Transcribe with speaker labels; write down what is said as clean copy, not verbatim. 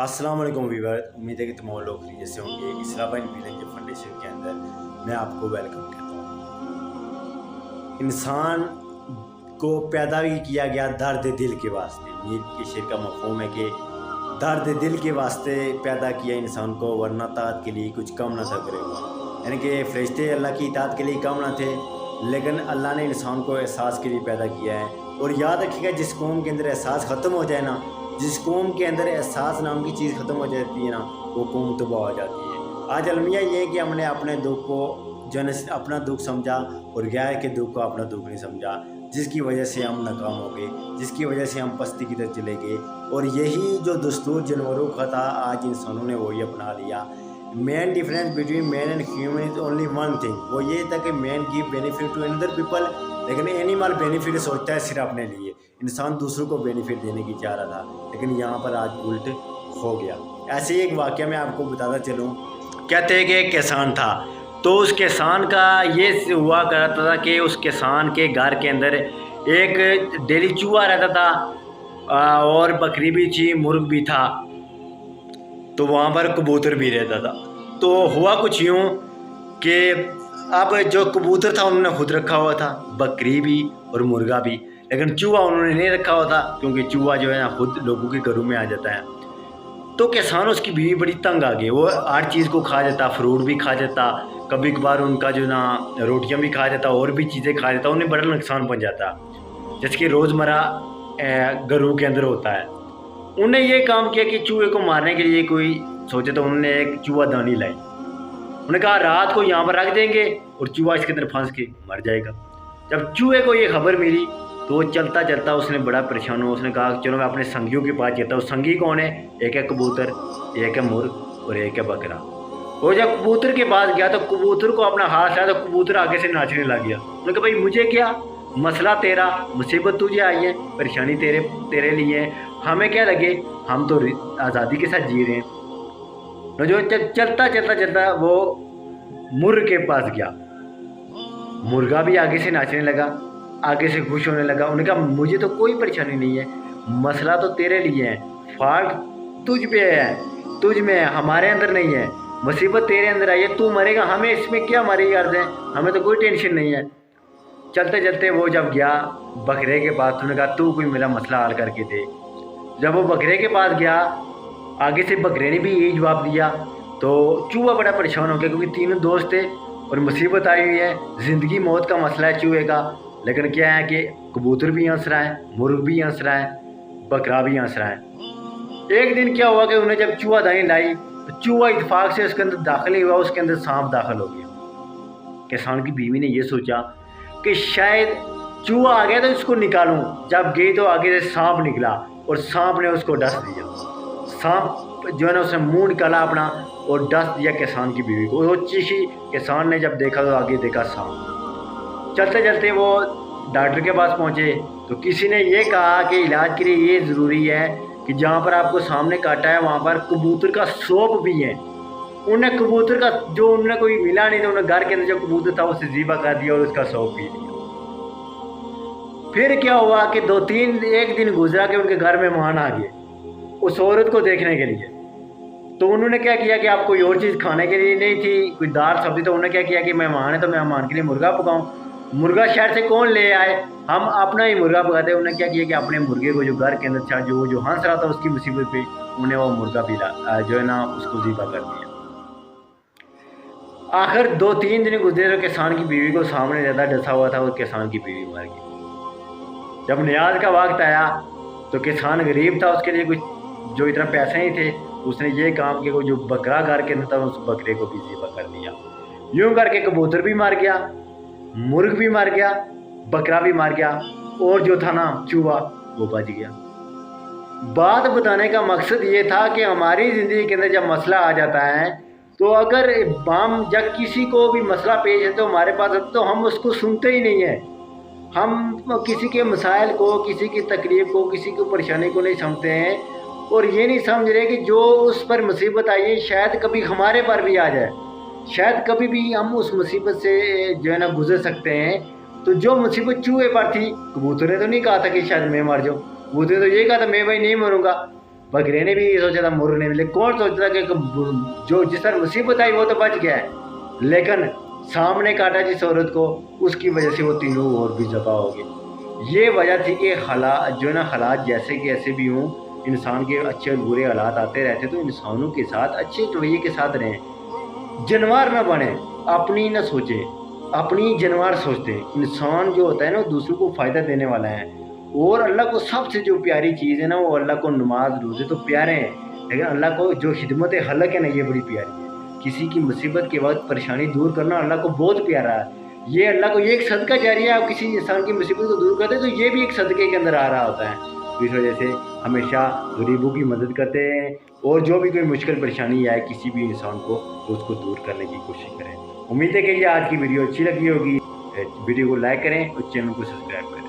Speaker 1: अस्सलाम वालेकुम वीवर। उम्मीद है कि तमाम लोग खैरियत से होंगे। इस्लामाबाद विलेज फाउंडेशन के अंदर मैं आपको वेलकम कहता हूँ। इंसान को पैदा भी किया गया दर्द दिल के वास्ते। मीर के शेर का मफ़हूम है कि दर्द दिल के वास्ते पैदा किया इंसान को, वरना ताअत के लिए कुछ कम ना था करे हुआ। यानी कि फरिश्ते अल्लाह की इताअत के लिए कम ना थे, लेकिन अल्लाह ने इंसान को एहसास के लिए पैदा किया है। और याद रखिएगा, जिस कौम के अंदर एहसास ख़त्म हो जाए ना, जिस कौम के अंदर एहसास नाम की चीज़ ख़त्म हो जाती है ना, वो कौम तबाह हो जाती है। आज अलमिया ये है कि हमने अपने दुख को अपना दुख समझा और गैर के दुख को अपना दुख नहीं समझा, जिसकी वजह से हम नाकाम हो गए, जिसकी वजह से हम पस्ती की तरफ चले गए। और यही जो दस्तूर जानवरों का था, आज इंसानों ने वही अपना लिया। Main difference between man and human is only one thing, वो ये था कि man give benefit to another people, लेकिन एनिमल बेनिफिट सोचता है सिर्फ अपने लिए। इंसान दूसरों को बेनिफिट देने की चाह रहा था, लेकिन यहाँ पर आज उल्ट हो गया। ऐसे ही एक वाक़या मैं आपको बताता चलूँ। कहते हैं कि एक किसान था, तो उस किसान का ये हुआ करता था कि उस किसान के घर के अंदर एक डेली चूहा रहता था और बकरी भी थी, मुर्ग भी था, तो वहाँ पर कबूतर भी रहता था। तो हुआ कुछ यूँ कि अब जो कबूतर था उन्होंने खुद रखा हुआ था, बकरी भी और मुर्गा भी, लेकिन चूहा उन्होंने नहीं रखा हुआ था, क्योंकि चूहा जो है ना खुद लोगों के घरों में आ जाता है। तो किसान उसकी बीवी बड़ी तंग आ गई, वो हर चीज़ को खा जाता, फ्रूट भी खा जाता, कभी कभार उनका जो ना रोटियां भी खा जाता, और भी चीज़ें खा जाता, उन्हें बड़ा नुकसान पहुँच जाता, जिसकी रोज़मर्रा घरों के अंदर होता है। उन्हें ये काम किया कि चूहे को मारने के लिए कोई सोचे, तो उन्होंने एक चूहा दानी लाई। उन्होंने कहा रात को यहाँ पर रख देंगे और चूहा इसके अंदर फंस के मर जाएगा। जब चूहे को ये खबर मिली तो वो चलता चलता उसने बड़ा परेशान हुआ। उसने कहा चलो मैं अपने संगियों के पास जाता हूँ। संगी कौन है? एक है कबूतर, एक है मुर्ग और एक है बकरा। वो जब कबूतर के पास गया तो कबूतर को अपना हाथ लाया, तो कबूतर आगे से नाचने लग गया। उन्होंने कहा भाई मुझे क्या मसला, तेरा मुसीबत तुझे आई है, परेशानी तेरे लिए है, हमें क्या लगे, हम तो आज़ादी के साथ जी रहे हैं। तो जो चलता वो मुर्ग के पास गया। मुर्गा भी आगे से नाचने लगा, आगे से खुश होने लगा। उन्होंने कहा मुझे तो कोई परेशानी नहीं है, मसला तो तेरे लिए है, फॉल्ट तुझ पे है, तुझ में है, हमारे अंदर नहीं है। मुसीबत तेरे अंदर आई है, तू मरेगा, हमें इसमें क्या हमारी अर्ज है, हमें तो कोई टेंशन नहीं है। चलते चलते वो जब गया बकरे के पास, उन्होंने कहा तू कोई मेरा मसला हल करके दे। जब वो बकरे के पास गया, आगे से बकरे ने भी यही जवाब दिया। तो चूहा बड़ा परेशान हो गया, क्योंकि तीनों दोस्त थे और मुसीबत आई हुई है, ज़िंदगी मौत का मसला है चूहे का। लेकिन क्या है कि कबूतर भी हंस रहा है, मुर्ग भी हंस रहा है, बकरा भी हंस रहा है। एक दिन क्या हुआ कि उन्हें जब चूहा दानी लाई, तो चूहा इत्तेफाक से उसके अंदर दाखिल ही हुआ, उसके अंदर सांप दाखिल हो गया। किसान की बीवी ने यह सोचा कि शायद चूहा आ गया तो इसको निकालूं। जब गई तो आगे से सांप निकला और सांप ने उसको डस दिया। सांप जो है ना, उसने मुंह निकाला अपना और डस दिया किसान की बीवी को। वो चीखी, किसान ने जब देखा तो आगे देखा सांप। चलते चलते वो डॉक्टर के पास पहुंचे, तो किसी ने ये कहा कि इलाज के लिए ये ज़रूरी है कि जहाँ पर आपको सामने काटा है वहाँ पर कबूतर का सोप भी है। उन्हें कबूतर का जो उन्हें कोई मिला नहीं, तो उन्हें घर के अंदर जो कबूतर था उसे ज़िबा कर दिया और उसका सोप पी लिया। फिर क्या हुआ कि एक दिन गुजरा कि उनके घर मेहमान आ गए उस औरत को देखने के लिए। तो उन्होंने क्या किया कि आप कोई और चीज़ खाने के लिए नहीं थी, कोई दाल सब्जी, तो उन्होंने क्या किया कि मेहमान है तो मेहमान के लिए मुर्गा पकाऊं। मुर्गा शहर से कौन ले आए, हम अपना ही मुर्गा पकाते। उन्होंने क्या किया कि अपने मुर्गे को जो घर के अंदर था, जो हंस रहा था, उसकी मुसीबत पे उन्हें वो मुर्गा भी जो है ना उसको ज़िबा कर दिया। आखिर 2-3 दिन गुजरे तो किसान की बीवी को सामने ज़्यादा डसा हुआ था और किसान की बीवी मर गई। जब न्याज का वक्त आया तो किसान गरीब था, उसके लिए कुछ जो इतना पैसे नहीं थे, उसने ये काम किया, जो बकरा घर के अंदर था उस बकरे को भी ज़िबा कर दिया। यूं करके कबूतर भी मर गया, मुर्ग भी मर गया, बकरा भी मर गया, और जो था ना चूहा वो बच गया। बात बताने का मकसद ये था कि हमारी ज़िंदगी के अंदर जब मसला आ जाता है, तो अगर हम जब किसी को भी मसला पेश है तो हमारे पास, तो हम उसको सुनते ही नहीं हैं। हम किसी के मसाइल को, किसी की तकलीफ़ को, किसी की परेशानी को नहीं समझते हैं, और ये नहीं समझ रहे कि जो उस पर मुसीबत आई है शायद कभी हमारे पर भी आ जाए, शायद कभी भी हम उस मुसीबत से जो है ना गुजर सकते हैं। तो जो मुसीबत चूहे पर थी, कबूतर ने तो नहीं कहा था कि शायद मैं मर जाऊँ, कबूतर ने तो ये कहा था मैं भाई नहीं मरूँगा। बकरे ने भी ये सोचा था मुर्ग ने भी, लेकिन कौन सोचता था कि जो जिस पर मुसीबत आई वो तो बच गया है, लेकिन सामने काटा जिस औरत को, उसकी वजह से वो तीनों और भी ज़बा हो गए। ये वजह थी कि हालात जो है ना, हालात जैसे कि ऐसे भी हों, इंसान के अच्छे और बुरे हालात आते रहते, तो इंसानों के साथ अच्छे रवैये के साथ रहें, जानवर ना बने, अपनी ना सोचें, अपनी जानवर सोचते हैं। इंसान जो होता है ना, दूसरों को फ़ायदा देने वाला है, और अल्लाह को सबसे जो प्यारी चीज़ है ना, वो अल्लाह को नमाज रोज़े तो प्यारे हैं, लेकिन अल्लाह को जो खिदमत हलक है ना, ये बड़ी प्यारी है। किसी की मुसीबत के वक्त परेशानी दूर करना अल्लाह को बहुत प्यारा है। ये अल्लाह को ये एक सदका जारिया है, आप किसी इंसान की मुसीबत को दूर करते हैं तो ये भी एक सदक़े के अंदर आ रहा होता है। तो इस वजह से हमेशा गरीबों की मदद करते हैं, और जो भी कोई मुश्किल परेशानी आए किसी भी इंसान को, तो उसको दूर करने की कोशिश करें। उम्मीद है कि ये आज की वीडियो अच्छी लगी होगी। वीडियो को लाइक करें और चैनल को सब्सक्राइब करें।